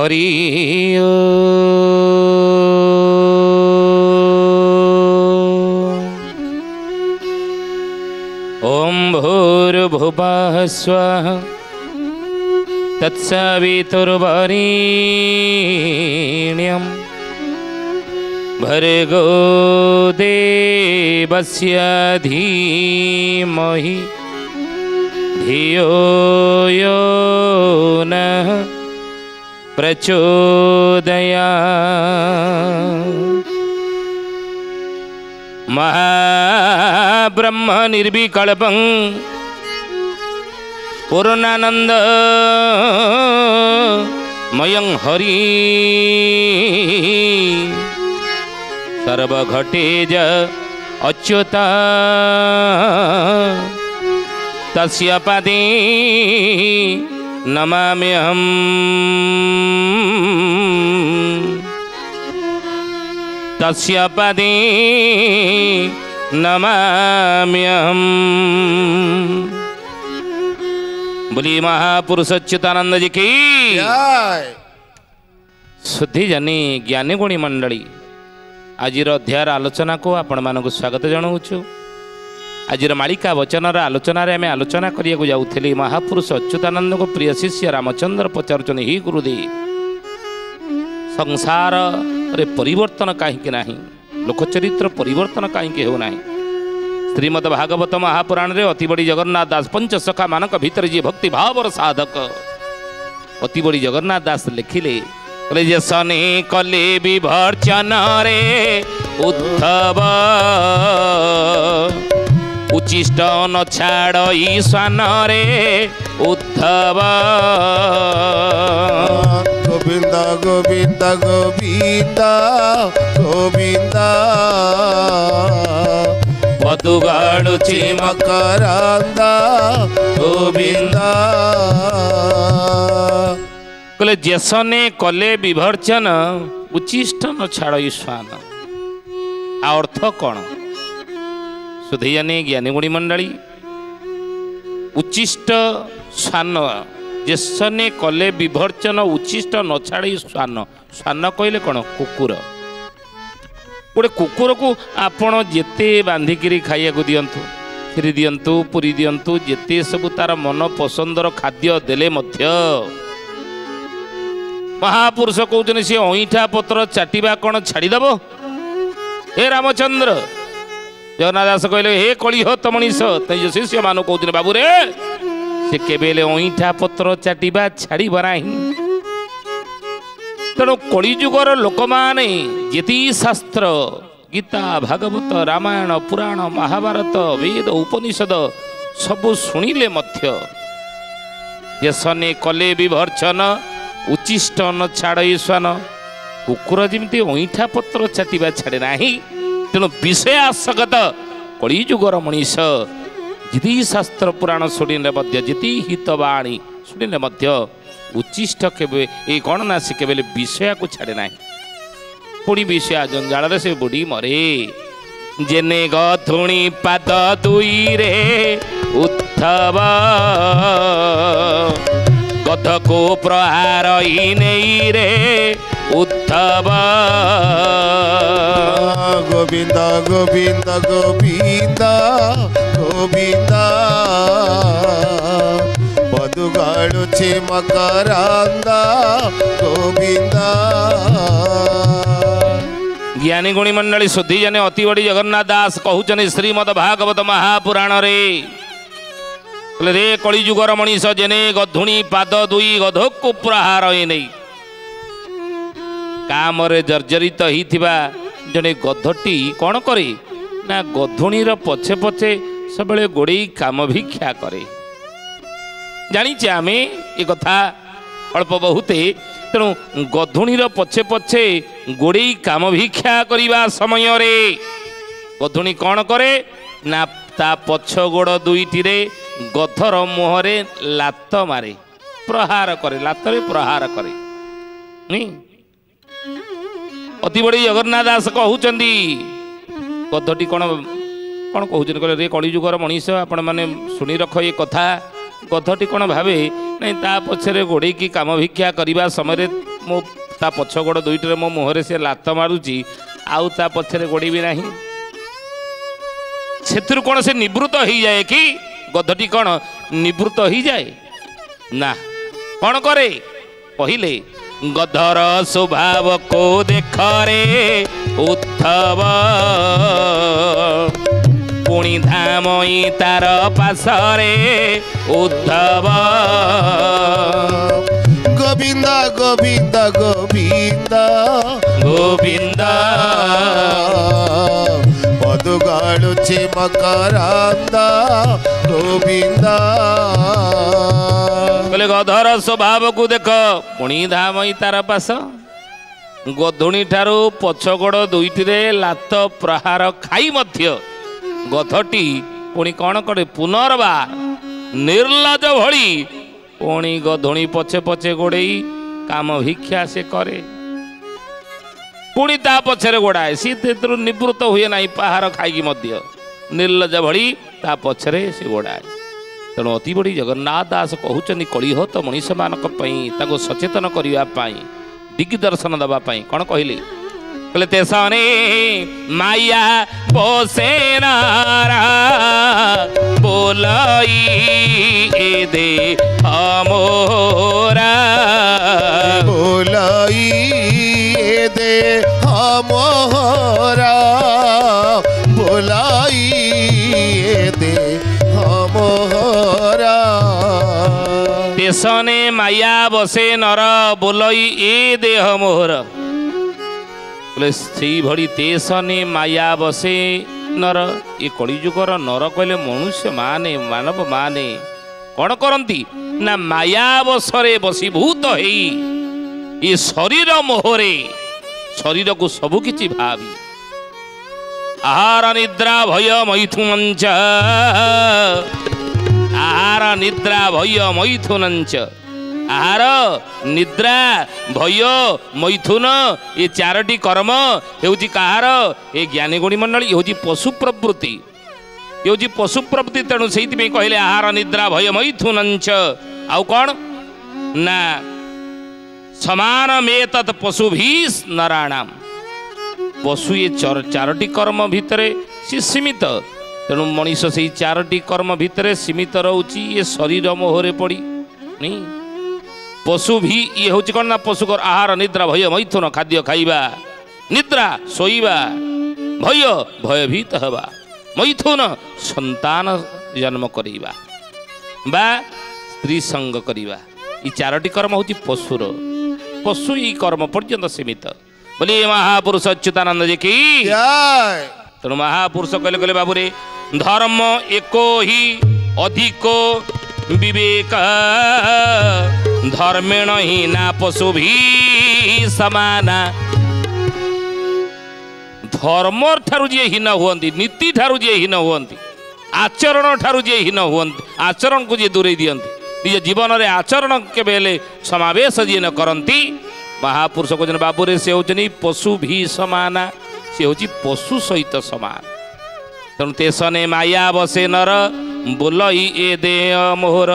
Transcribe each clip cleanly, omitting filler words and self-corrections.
हरि ओम भूर्भुवः स्वः तत्सवितुर्वरेण्यं भर्गो देवस्य धीमहि धियो यो नः प्रचोदयात्। महाब्रह्म निर्विकल्पं पूर्णानंद मयं हरि सर्वघटेज अच्युता तस्य पदे नमाम्यहम्। तस्य पदे नमाम्यहम्। बोली महापुरुष अच्युतानंद जी की जय। शुद्धि जनी ज्ञानी गुणी मंडली आजिर अध्यायर आलोचना को आपण मानक स्वागत जनाऊँ। आजिर मालिका वचन आलोचन आम आलोचना करने जाऊली महापुरुष अच्युतानंद को प्रिय शिष्य रामचंद्र पचारुचन ही गुरुदेव संसार रे परिवर्तन कहीं नहीं, लोकचरित्र परिवर्तन कहीं हो नहीं। श्रीमद भागवत महापुराण रे अति बड़ी जगन्नाथ दास पंच सखा मानक भीतर जी भक्ति भावर साधक अति बड़ी जगन्नाथ दास लिखिले जसने कले विभर्चन रे उद्धव उचिष्ट न छाड़ ईशान रे उद्धव। गोविंद गोविंद गोविंद गोविंद मधुगाड़ुची मकरंद गोविंद। कले जसने कले विभर्चन उचिष्ट न छाड़ ईशान अर्थ कौन सुधैयानी ज्ञानी गुणी मंडली उचिष्ट स्वान जसने कले विभर्चन उचिष्ट न छाड़ी स्वान स्वान कहले कौन कुकुर गोटे कुकुर को आपण जेते बांधिकी खाइया दिंतु खीरी दिंतु पुरी दिंतु जेते सब तार मन पसंदर खाद्य देले मध्य महापुरुष कहते सी अईठा पत्र चाटिबा कौन छाड़ीदेव। हे रामचंद्र जगन्नाथ दास कहले हे कलिहत मनीष तेज शिष्य मान कहते बाबू रे से केबेले अईठा पत्र चाटिबा छाड़ीब नाही। तेणु कलिजुगर लोक माने जेती शास्त्र गीता भागवत रामायण पुराण महाभारत वेद उपनिषद सबु शुणिले मध्य जसने कले विभर्चन उचिष्ट न छाड़ ईशान कुकुर जमी अईठा पत्र चाटिबा छाड़े नाही। तेणु विषय आसगत कलिजुगर मनीष जिति शास्त्र पुराण शुणिले मध्य जिति हितवाणी शुणिले मध्य उचिष्ट केबे ए कौन ना से केबे विषय को छाड़े ना पुणी विषय जंजाल से बुढ़ी मरे। जेने गधुणी पाद दुई रे उद्धव गध को प्रहार नहीं रे उद्धव। गोविंद गोविंद गोविंद गोविंद मधुगाड़ुची मकरंद गोविंद। ज्ञानी गुणी मंडली शुद्धि जने अति बड़ी जगन्नाथ दास कहते श्रीमद भागवत महापुराण रे रे कलिजुगर मनीष जेने गधुणी पाद दुई गध को प्रहार नहीं काम जर्जरित होता जने गधटी कौन करे ना गधुणीर पछे पछे सब गोड़े काम भिक्षा करे। जानीचे आम ये कथा अल्प बहुते। तेणु गधुणीर पछे पछे गोड़े काम भिक्षा करने समय रे गधुणी कौन करे ना ता पछ गोड़ दुईटी गधर मुहरे लात मारे प्रहार करे लातरे प्रहार करे। अति बड़ी जगन्नाथ दास कहते गधटी कौन कौन कहते कहले रे कलिजुगर मनीष आपण मैंने शुणी रख ये कथा गधटी कौन भावे नहीं ता पछरे गोड़े की काम भिक्षा करने समय मो ता पछ गोड़ दुईटे मो मुहरे से लात मारुची आउ ता पछरे गोड़ीबी नहीं से कौन से निवृत्त हो जाए कि गधटी कौन निवृत्त हो जाए ना कौन करे पहिले गधर स्वभाव को देख रे उद्धव पुणी धामई तार पासरे उद्धव गोविंद गोविंद गोविंद गोविंद मधुगाळुचे मकरांद गोविंद बोले गधर स्वभाव को देख पुणी धामई तार पास गधुणी ठारू पछगोड़ दुईटी लात प्रहार खाई मध्य गधटी पुणी कौन करे पुनर्बार निर्लज भली पुणी गधुणी पछे पछे गोड़े काम भिक्षा से करे पुणी ता पछरे गोड़ाए सी निवृत्त हुए ना पहाड़ खाई मध्य निर्लज भली ता पछरे से गोड़ाए तेणु अति बड़ी जगन्नाथ दास कहते कलिह तो मनीष मानक सचेतन करने दिग्दर्शन दवाई कौन कहले कहले तेसने माया बसे नारा बोलाई ए दे हमोरा बोलाई ए दे हमोरा बोलाई ए दे हमोरा तेसने माया बसे नर बोलई ए देह मोहर बोले से भली तेसने माया बसे नर ये कलिजुगर नर कहले मनुष्य माने मानव माने कौन करती ना माया बसरे बसीभूत है ये शरीर मोहरे शरीर को सबु किछि भावी आहार निद्रा भय मैथुनंच आहार निद्रा भय मैथुनंच आहार निद्रा भय मैथुन ये चारोटी कर्म हेउची कहार ए ज्ञानी गुणी मंडली हेउची पशु प्रवृत्ति हेउची पशु प्रवृत्ति तेणु से कहले आहार निद्रा भय मैथुनंच आउ कौन ना समान में तत् पशु भी नराणाम पशु ये चारोटी कर्म भितर सी सीमित तेणु मनीष से चारोटी कर्म भितर सीमित रोची ये शरीर मोहरे पड़ी नहीं पशु भी ये हूँ कौन ना पशु कर आहार निद्रा भय मैथुन खाद्य खाइबा निद्रा शोइबा भय भयभीत हवा मैथुन संतान जन्म करिबा बा स्त्री संग करिबा ये चारोटी कर्म हूँ पशुर पशु ये कर्म पर्यंत सीमित बोले महापुरुष अच्युतानंद जी की तेणु महापुरुष कहले कहले बाबू रे धर्म एको ही अधिको विवेक धर्मेण ही ना पशु भी समाना धर्म ठारू जे हीन हुअन्ति नीति ठारू जे हीन हुअन्ति आचरण ठारू जे हीन हुअन्ति आचरण को जे दूरे दियन्ति निज जीवन रे आचरण केबेले समावेश जे न करन्ति महापुरुष कहते बाबू रे से होचनी पशु भी समाना से होची पशु सहित समान तेणु तेसने माया बसे नर बोलई ए देह मोहर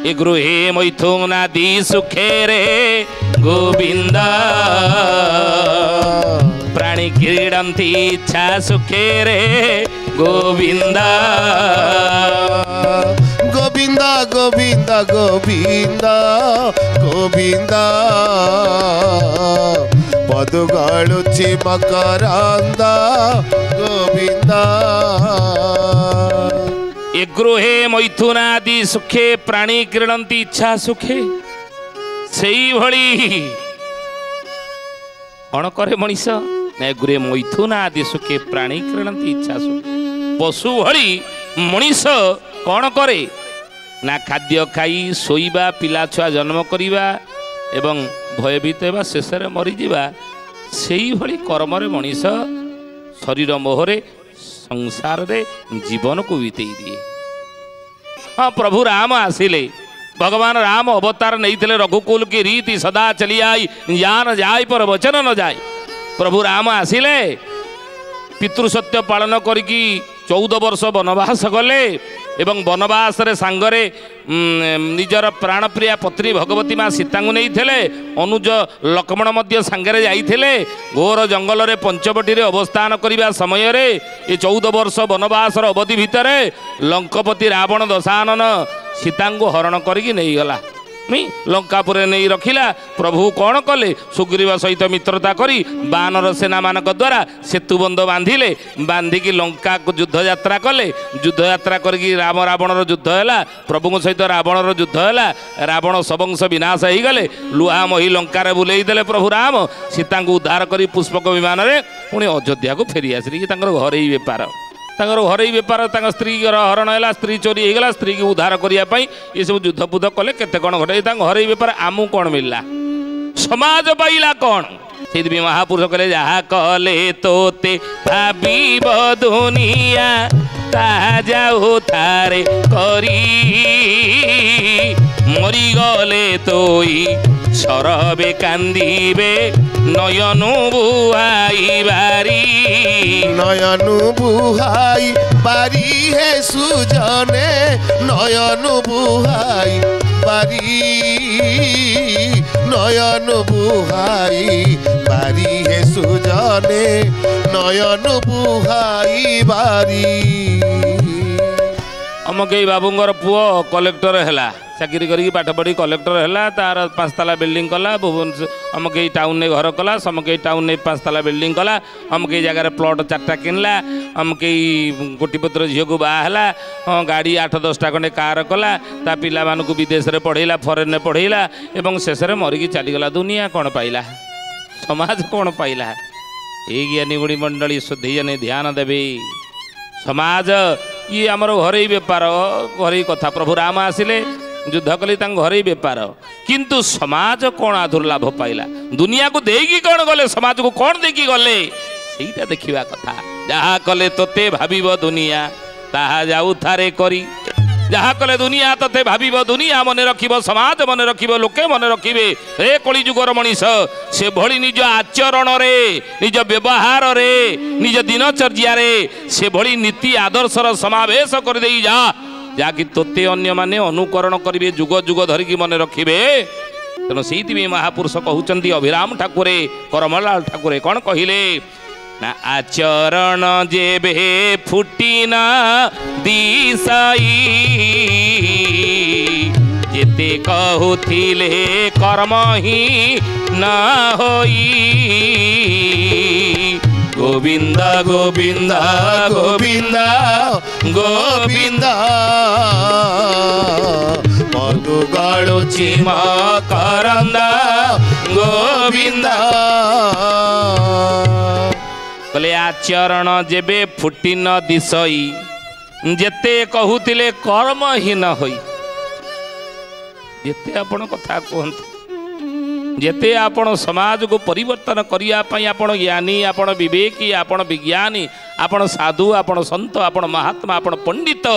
ए गृहे मैथुनादि सुखे रे गोविंद प्राणी क्रीडन्ति इच्छा सुखे रे गोविंद गोविंद गोविंद गोविंद गोविंद मधुगाळुचे मकरांद गोविंद ए गृहे मैथुनादि सुखे प्राणी क्रीडन्ति इच्छा सुखे सेई भली कौन करे मनीष ना गृहे मैथुनादि सुखे प्राणी क्रीडन्ति इच्छा सुखे पशु भली मनीष कौन करे ना खाद्य खाई शोइबा पिला छुआ जन्म करिबा एवं भयभीत होगा शेष में मरीजा से भली कर्म मनीष शरीर मोहरे संसार रे जीवन को बीते दिए। हाँ प्रभु राम आसिले भगवान राम अवतार नहीं रघुकुल की रीति सदा चली आई जान जाय पर वचन न जाए। प्रभु राम आसिले पितृसत्य पालन करी 14 वर्ष वनवास गले एवं बनवास रे सांगरे निजर प्राणप्रिया पत्नी भगवती माँ सीता को नहीं थे अनुज लक्ष्मण मध्य सांगरे जाइथिले घोर जंगल रे पंचवटी रे अवस्थान करिबा समय रे ये 14 वर्ष बनवास अवधि भितर लंकापति रावण दशानन सीता को हरण करके नहीं गला लंकापुर नहीं रखिला। प्रभु कौन कले सुग्रीव सहित मित्रता करी बानर सेना मान द्वारा सेतुबंध बांधिले बांधिकी लंका को युद्ध यात्रा कले युद्ध यात्रा करके राम रावणर युद्ध है प्रभु सहित रावणर युद्ध है रावण सबंश विनाश हो गले लुहा मही लंकार बुले देले प्रभु राम सीता को उद्धार कर पुष्पक विमान में पुणी अयोध्या को फेरी आसिले घर बेपार घर बेपार स्त्री हरण है स्त्री चोरी होगा स्त्री की उद्धार करने ये सब युद्ध बुद्ध कले केते कौन घटे घर बेपार आमू कौन मिलला समाज पाइला कौन से महापुरुष कहले जहा कले तोते भाबीब दुनिया ता जाऊ थारे करी मरी गले तोई सरबे कांदीबे नयनु बुहाई बारी नयनु बुहाई बारी हे सुजने नयनु बुहाई बारी नयनु बुहाई बारी हे सुजने नयनु बुहाई बारी। अमके बाबूंगर पुओ कलेक्टर है चाकरी करी पाठ पढ़ी कलेक्टर है तार 5 ताला बिल्डिंग कला भुवनेश्वर अमके टाउन ने घर कला समके टाउन ने 5 ताला बिल्डिंग कला अमके जगह प्लॉट 4टा किनला अमके कोटिपत्र झील को बाहला गाड़ी 8-10टा खंडे कार कला ता पिला मानकु विदेश रे पढ़ेला फॉरेन ने पढ़ेला एवं शेष में मरिकी चलीगला दुनिया कौन पाइला समाज कौन पाइला ये ज्ञानी गुणी मंडली शुद्धि जने ध्यान देवे समाज ये आमर घर बेपार घर कथा प्रभु राम आसिले युद्ध कले घर बेपार किंतु समाज कौन आदुर्लाभ पाइला दुनिया को देगी कौन गले समाज को कौन देकी गले ସେଇଟା ଦେଖିବା କଥା ଯାହା କଲେ ତୋତେ ଭାବିବ ଦୁନିଆ ତାହା ଯାଉ ଥାରେ କରି ଯାହା କଲେ ଦୁନିଆ ତୋତେ ଭାବିବ ଦୁନିଆ ମନେ ରଖିବ ସମାଜ ମନେ ରଖିବ ଲୋକେ ମନେ ରଖିବେ ଏ କଳି ଯୁଗର ମଣିଷ ସେଭଳି ନିଜ ଆଚରଣରେ ନିଜ ବ୍ୟବହାରରେ ନିଜ ଦିନଚର୍ଯ୍ୟାରେ ସେଭଳି ନୀତି ଆଦର୍ଶର ସମାବେଶ କରିଦେଇ ଯା ଯାହାକି ତୋତେ ଅନ୍ୟମାନେ ଅନୁକରଣ କରିବେ ଯୁଗ ଯୁଗ ଧରିକି ମନେ ରଖିବେ। ତେଣୁ ସେଇଥିପାଇଁ ମହାପୁରୁଷ କହୁଛନ୍ତି ଅଭିରାମ ଠାକୁରେ କରମଲାଲ ଠାକୁରେ କ'ଣ କହିଲେ ना आचरण जेबे फुटिना दिसाई जेते कहूथिले कर्म ही न होई गोविंद गोविंद गोविंद गोविंद मधु गाळुची मकरंदा गोविंद कले आचरण जेबे फुटी न दिसई जेते कहूतिले कर्म ही न होई जेते आपण कथा कहंतु जेते आपण समाज को परिवर्तन करिया पई आपण ज्ञानी आपण विवेकी आपण विज्ञानी आपण साधु आपण संत आपण महात्मा आपण पंडित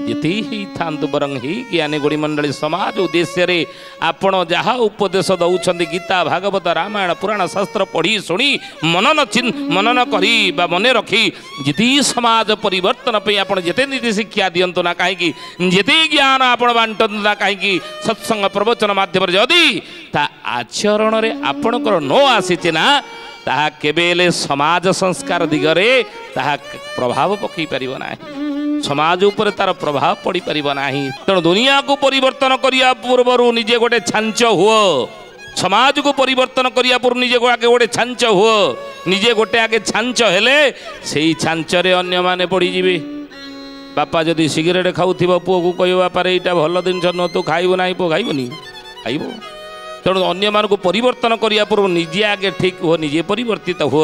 जेते ही थांतु बरं ही ज्ञानी गुणी मंडली समाज उद्देश्य रे आपण जहा उपदेश दउछंदी गीता भागवत रामायण पुराण शास्त्र पढ़ी सुनी मनन करी बा मने रखी जेते समाज परिवर्तन पे आपण जेते नीति शिक्षा दियंतु ना काहेकि जेते ज्ञान आपण बांटंतु ना काहेकि सत्संग प्रवचन माध्यम जदि ता आचरण रे आपणकर नो आसीचे ना ताहा केबेले समाज संस्कार दिगरे ताहा प्रभाव पकई परिबो नाही समाज उपर तार प्रभाव पड़ी परिबो नाही। तेणु दुनिया को परिवर्तन करिया पूर्वरु निजे गोटे छांच हुओ समाज को परिवर्तन करिया पूर्व निजे आगे गोटे छांच हुओ निजे गोटे आगे छांच हेले सेई छांच रे अन्य माने पड़ी जिवे। बापा जदि सिगरेट खाउथिबो पुओ को कहबो बापा रे एटा भल जिनिस न तू खाइबो नाही पुओ खाइबोनी खाइबो। तेणु अन्य मान को परिवर्तन करिया पूर्व निजे आगे ठीक हो निजे परिवर्तित हो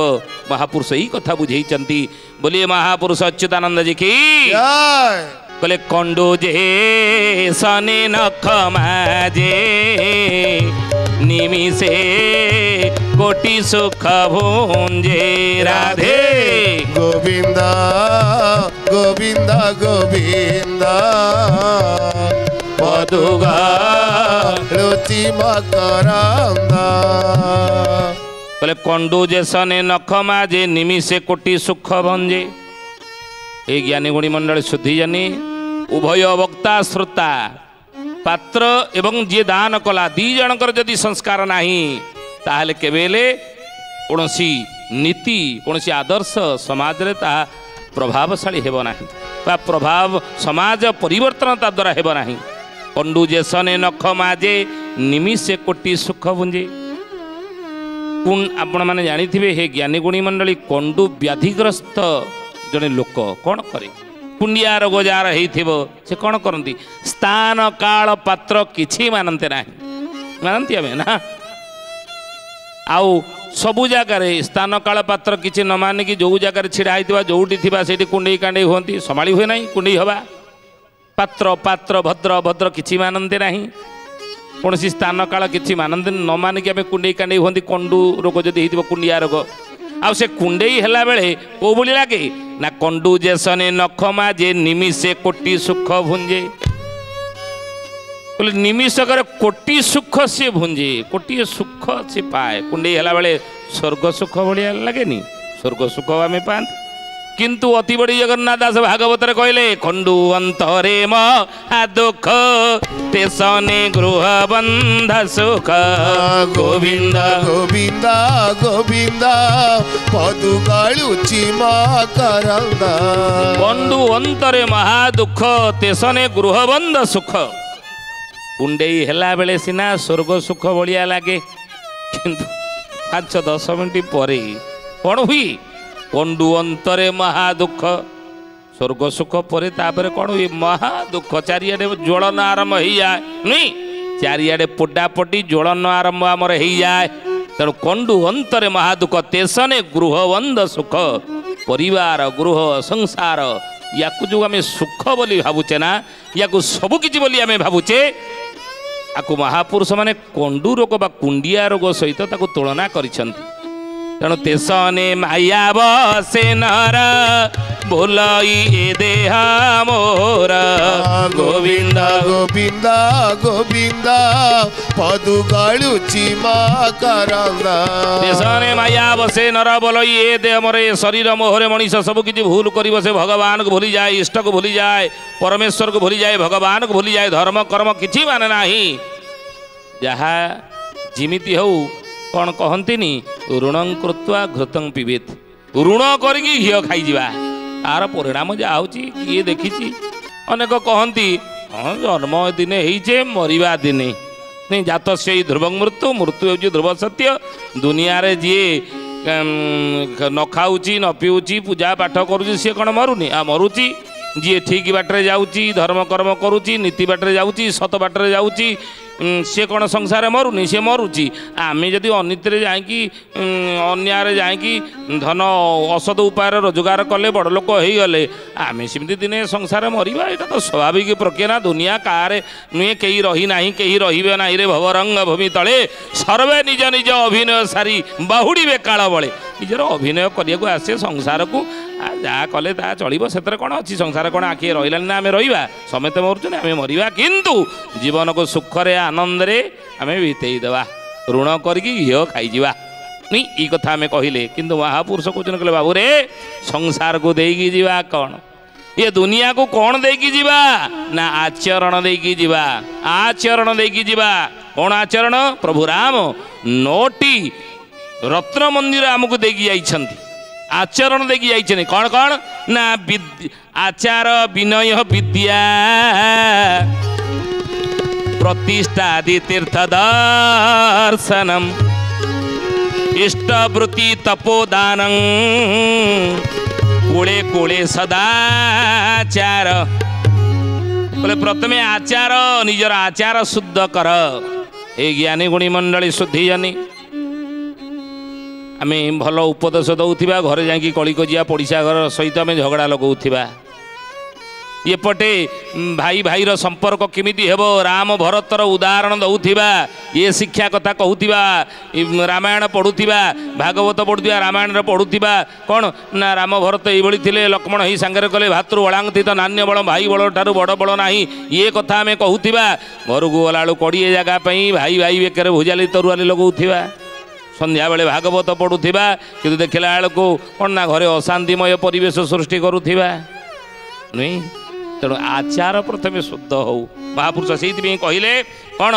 महापुरुष यही कथा बुझेइचंती। बोलिए महापुरुष अच्युतानंद जी की बोले कंडो जे सने नख माजे निमिषे कोटि सुख भुंजे राधे गोविंद गोविंद गोविंद पदुगा रुचि मकरंदा बोले कंडू जेसने नख माजे निमिषे कोटि सुख भंजे। ए ज्ञानी गुणी मंडल शुद्धि जानी उभय वक्ता श्रोता पात्र एवं जी दान कला दी जनकर जदि संस्कार नाही ताहले केबेले कौनसी नीति कौनसी आदर्श समाज रे ता प्रभावशाली हेब नाही बा प्रभाव समाज परिवर्तन ता द्वारा हेब नाही। कंडू जेसने नख माजे निमिषे कोटि सुख भुंजे आपण माने जानिथिबे हे ज्ञानी गुणी मंडली कंडू व्याधिग्रस्त जने लोक कौन करे कुंडिया रोग जार होइथिबो से कौन करती स्थान काल पात्र किछि मानते ना मानती आमे ना आउ सबु जगार स्थान काल पात्र किछि न मानिकी जो जगार छिड़ा होइथिबा जोउठी थिबा सेठी कुंडई कांडई होती संभाली हुए नहीं कुंडई हवा पात्र पात्र भद्र भद्र किछि मानते नहीं कौन स्थान काल किछि मानते न मानिकी आमे कुंडई कांडई होती कंडू रोग जदि होइथिबो कुंडिया रोग आउ से कुंडई हेला बेले को बोली लागे ना कंडू जेसने नख माजे निमिषे कोटि सुख भुंजे बोले निमिषकर कोटि सुख से भुंजे कोटि सुख से पाए कुंडई हेला बेले स्वर्ग सुख भलिया लागेनी स्वर्ग सुख आमे पाते किंतु अति बड़ी जगन्नाथ दास भागवत कहले खंडू अंतरे महा दुख तेसने गृह बंध सुख गोविंद गोविंद गोविंद पदु गाळुची मकरंद खंडू अंतरे महा दुख तेसने गृह बंध सुख कुंडई हेला बेले सिना स्वर्ग सुख भलिया लागे किंतु 5-10 मिनिट पर कौन हुई कंडू अंतरे महा दुख स्वर्ग सुख पर तापर कौन हुई महा दुख चारिआडे ज्वलन आरंभ हो जाए नहीं चारिआडे पोडापोटी ज्वलन आरंभ आमर हो जाए तेणु कंडू अंतरे महा दुख तेसने गृहबंध सुख परिवार गृह संसार या जो आम सुख बोली भावुचे ना या सबकि बोली आम भावुचे आपको महापुरुष माने कंडू रोग बा कुंडिया रोग सहित तुलना करिसेंती तेणु तेसने माया बसे नर भूलई ए देह मोर गोविंद गोविंद गोविंद पदु गाळुची मकरंद तेसने माया बसे नर बोलई ए देह मोर ए शरीर मोहरे मनीष सब किछि भूल करी बसे भगवान को भूली जाए इष्ट को भूली जाए परमेश्वर को भूली जाए भगवान को भूली जाए धर्म कर्म किछि माने नाही जहा जिमिति हौ कौन कहती ऋण कृत्वा घृतं पीबेत ऋण करके घी खाई तार परिणाम जहाँ किए देखी अनेक कहती हाँ जन्म दिने होइछे मरिबा दिने नहीं जात से ध्रुव मृत्यु मृत्यु हूँ ध्रुव सत्य दुनिया रे जी न खाऊँची न पीऊँची पूजा पाठ करुँची सी कौन मरुनी आ मरुची जी ठीक बाटे जाऊँची धर्म कर्म करुँची नीति बाटे जाऊँची सत बाटे जाऊँची सी कौन संसार मरुनी सी मरुची आम जदि अनित जाकि अन्याय जाकि धन औषध उपाय रोजगार कले बड़ लोक हो गले आम सेमती दिने संसार मरिबा यहाँ तो स्वाभाविक प्रक्रिया दुनिया कारे नुहे कहीं रही ना कहीं रे ना रे भवरंग भूमि तले सर्वे निज निज अभिनय सारी बाहुड़े काल बड़े निजर अभिनय करने आसे संसार को जहाँ कले ता चलो से कौन अच्छी संसार कौन आखिए रहा ना आम रहा समस्ते मरुचुन आम मरिबा किंतु जीवन को सुखरे आनंद रे आम बीतेदेवा ऋण करके घी खाईजा नहीं ये कथा आम कहले किंतु महापुरुष कहते बाबू रे संसार को देकी जीवा कौन ये दुनिया को कौन देकी जीवा ना आचरण देकी जीवा आचरण देकी जीवा कौन आचरण प्रभु राम 9टी रत्न मंदिर आमको देकी जाइछंती आचरण देखी जाइए कौन कौन ना आचार विनय विद्या प्रतिष्ठादि तीर्थ दर्शनम इष्टवृत्ति तपोदान कूले कूले सदाचार बोले प्रथमे आचार निजर आचार शुद्ध कर हे ज्ञानी गुणी मंडली शुद्धि जानी आम भल उपदेश दौथिबा घरे जाकि कली कजिया पड़िशा घर सहित आम झगड़ा लगौथिबा एपटे भाई भाईर संपर्क केमिति हेबो राम भरतर उदाहरण दौथिबा ये शिक्षा कथा कहूथिबा रामायण पढ़ुथिबा भागवत पढ़ुथिबा रामायण पढ़ुथिबा कौन ना राम भरत ये थिले लक्ष्मण ही सांगरे कले भातृ बलांगति तो नान्य बल भाई बल ठारू बड़ बल नाही ये कथा आम कहूथिबा घर को गला कड़े जगह भाई भाई बेकर भुजाली तरुआली लगौथिबा संध्या बेले भागवत पढ़ुथिबा किंतु देखला बेलू कौन ना घरे अशांतिमय परिवेश सृष्टि करुथिबा नहीं तेणु आचार प्रथमे शुद्ध हो महापुरुष से कहले कौन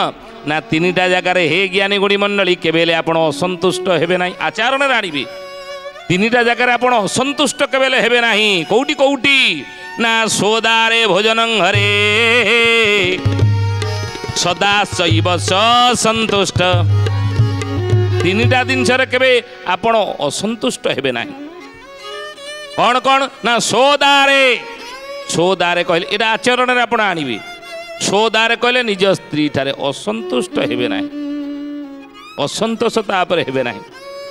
ना तीनिटा जगार हे ज्ञानी गुणी मंडली केबेले आपण असंतुष्ट हेबे नाही आचरण आनिबे तीनिटा जगार आपण असंतुष्ट केबेले हेबे नाही कोउटी कोउटी ना सोदारे भोजन घरे सदा शैव संतुष्ट तीनिटा जिनस केबे आपण असंतुष्ट हेबे नाही कौन कौन ना सोदारे सोदारे कहले एटा आचरण रे आपण आनिबे सोदारे कहले निज स्त्री ठारे असंतुष्ट हेबे नाही असंतोष तापर हेबे नाही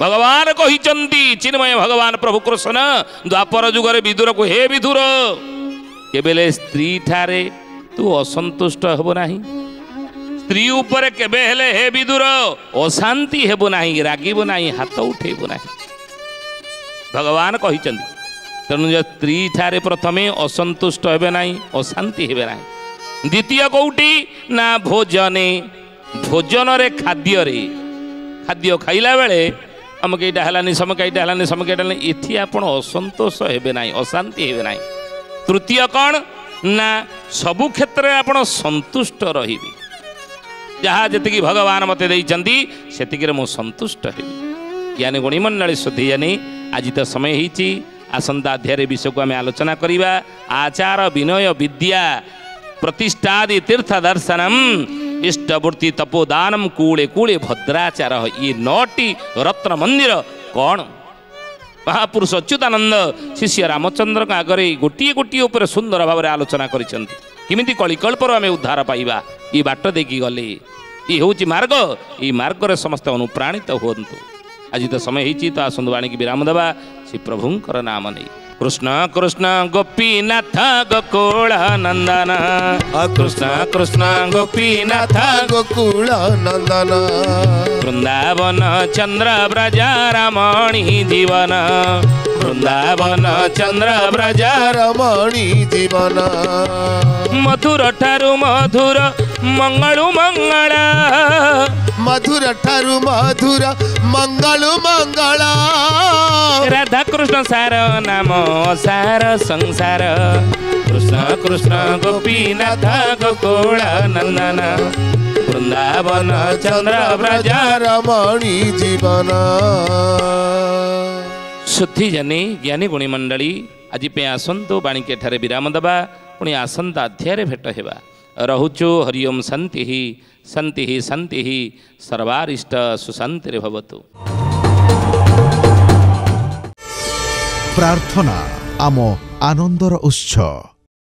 भगवान कहिचंती चिन्मय भगवान प्रभु कृष्ण द्वापर जुगरे विदुर को हे विदुर केबेले स्त्री ठारे तू असंतुष्ट हेबो नाही स्त्री ऊपर केबे हेले हे विदुर अशांति हेबो नाही रागिबो नाही हाथ उठेबो नाही भगवान कहिचंती तेणु स्त्री ठारे प्रथमे असंतुष्ट हेबे नाही अशांति हेबे नाही द्वितीय कौटी ना भोजने भोजन रे खाद्य खाइला बेले अमुक एटा हलानी समक एटा हलानी समक एटा हलानी एथि आपण असंतोष हेबे नाही अशांति हेबे नाही तृतीय कौन ना सबु क्षेत्र में आपण संतुष्ट रहिबे जहाँ जतिकी भगवान मते देइचंदी सेतिकी रे मो संतुष्ट हेबी ज्ञानी गुणी मंडली शुद्धि जानी आज तो समय होईची आसंता अध्याय विषय को आम आलोचना करिबा आचार विनय विद्या प्रतिष्ठादि तीर्थ दर्शनम इष्टवृत्ति तपोदानम कूले कूले भद्राचार ये 9टी रत्न मंदिर कौन महापुरुष अच्युतानंद शिष्य रामचंद्र आगे गोटे गोटे उपर सुंदर भाव आलोचना करिमिति कलिकल्पर आम उद्धार पाइबा ये बाट देखी गले ये हूँ मार्ग ये मार्ग रे समस्त अनुप्राणित हूँ आज तो समय होती तो आसंतु वाणी की विराम देवा श्री प्रभुंकर नाम नहीं कृष्ण कृष्ण गोपीनाथ गोकुल नंदन कृष्ण कृष्ण गोपीनाथ गोकुल नंदन वृंदावन चंद्र ब्रजा रमणी जीवन वृंदावन चंद्र ब्रजा रमणी जीवन मधुर ठारु मधुर मंगलु मंगल मधुर ठारु मधुर मंगलु मंगल राधा कृष्ण सार नाम सार संसार कृष्ण कृष्ण गोपीनाथ गोकुल नंदन वृंदावन चंद्र ब्रजा रमणी जीवन शुद्धि जानी ज्ञानी गुणी मंडली आज पे आसंतु बाणिके ठारे विराम देवा पुणी आसंता अध्याय भेट हेबा रहुचु हरिओम शांति शांति शांति सर्वारिष्ट सुशांति भवतु। प्रार्थना आम आनंदर उत्स।